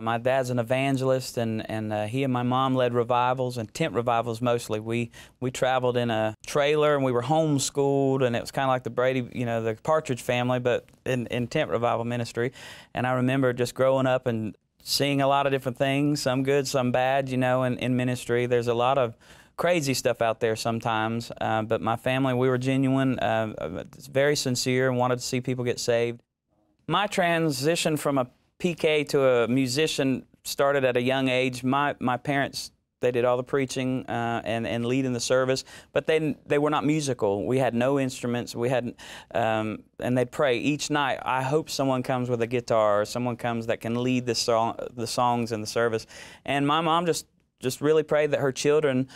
My dad's an evangelist, and he and my mom led revivals, and tent revivals mostly. We traveled in a trailer, and we were homeschooled, and it was kind of like the Brady, you know, the Partridge Family, but in tent revival ministry. And I remember just growing up and seeing a lot of different things, some good, some bad, you know, in ministry. There's a lot of crazy stuff out there sometimes, but my family, we were genuine, very sincere, and wanted to see people get saved. My transition from a PK to a musician started at a young age. My parents, they did all the preaching and leading the service, but they were not musical. We had no instruments. We hadn't, and they'd pray each night, I hope someone comes with a guitar or someone comes that can lead the songs in the service. And my mom just really prayed that her children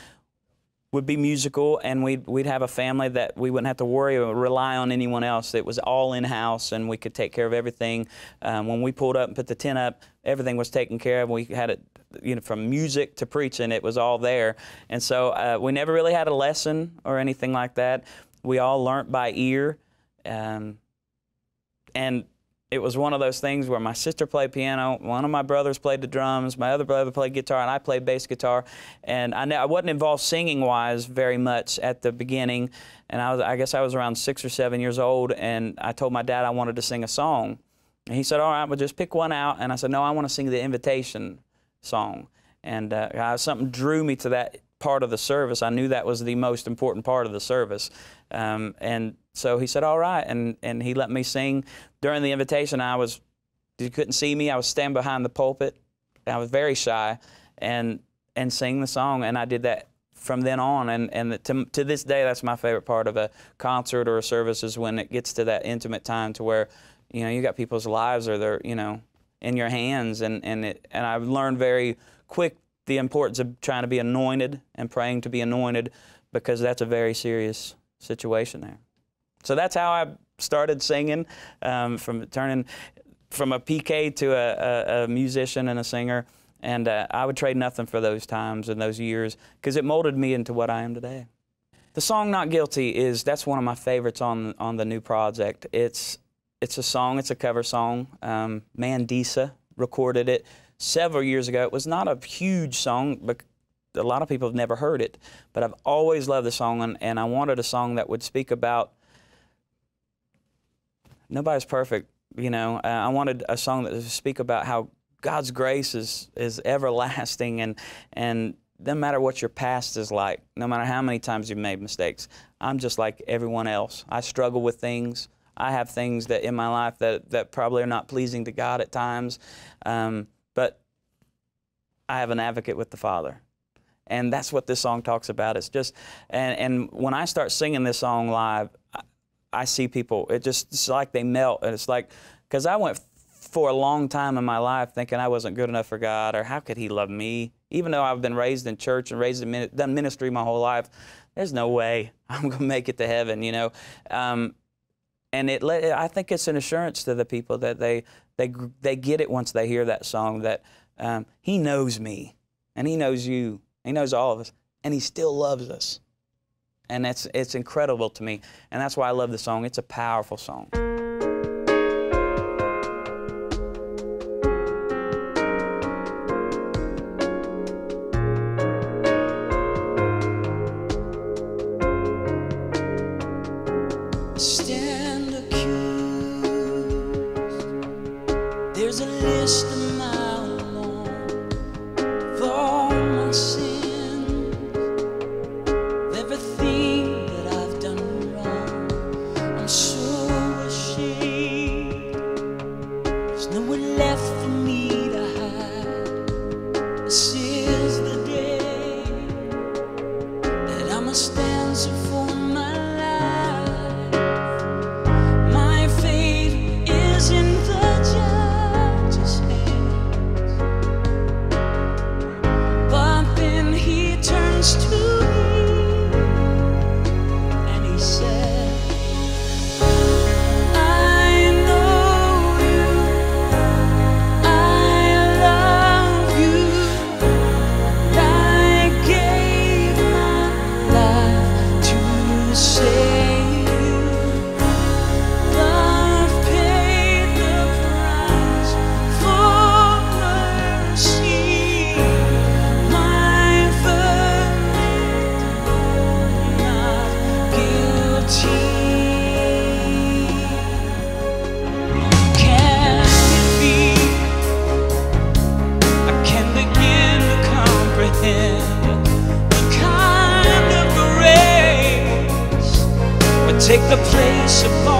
would be musical, and we'd have a family that we wouldn't have to worry or rely on anyone else. It was all in-house, and we could take care of everything. When we pulled up and put the tent up, everything was taken care of. We had it, you know, from music to preaching, it was all there. And so we never really had a lesson or anything like that. We all learned by ear, and it was one of those things where my sister played piano, one of my brothers played the drums, my other brother played guitar, and I played bass guitar. And I wasn't involved singing-wise very much at the beginning. And I guess I was around 6 or 7 years old, and I told my dad I wanted to sing a song. And he said, all right, well, just pick one out. And I said, no, I want to sing the invitation song. And something drew me to that part of the service. I knew that was the most important part of the service. And so he said, all right, and he let me sing. During the invitation, you couldn't see me. I was standing behind the pulpit. I was very shy, and sing the song, and I did that from then on. And to this day, that's my favorite part of a concert or a service, is when it gets to that intimate time to where, you know, you got people's lives, or they're, you know, in your hands, and I've learned very quick the importance of trying to be anointed and praying to be anointed, because that's a very serious situation there. So that's how I started singing, from turning from a PK to a musician and a singer. And I would trade nothing for those times and those years, because it molded me into what I am today. The song Not Guilty that's one of my favorites on the new project. It's a song, it's a cover song. Mandisa recorded it several years ago. It was not a huge song, but a lot of people have never heard it. But I've always loved the song, and I wanted a song that would speak about, nobody's perfect, you know. I wanted a song that would speak about how God's grace is everlasting, and no matter what your past is like, no matter how many times you've made mistakes, I'm just like everyone else. I struggle with things. I have things that in my life that probably are not pleasing to God at times, but I have an advocate with the Father. And that's what this song talks about. It's just, and when I start singing this song live, I see people, it's like they melt. And it's like, because I went for a long time in my life thinking I wasn't good enough for God, or how could He love me? Even though I've been raised in church and done ministry my whole life, there's no way I'm going to make it to heaven, you know. And I think it's an assurance to the people that they get it once they hear that song, that He knows me, and He knows you, He knows all of us, and He still loves us. And it's incredible to me, and that's why I love the song. It's a powerful song. Stand accused. There's a list a mile long of all my sins, of everything that I've done wrong. I'm so ashamed. the place of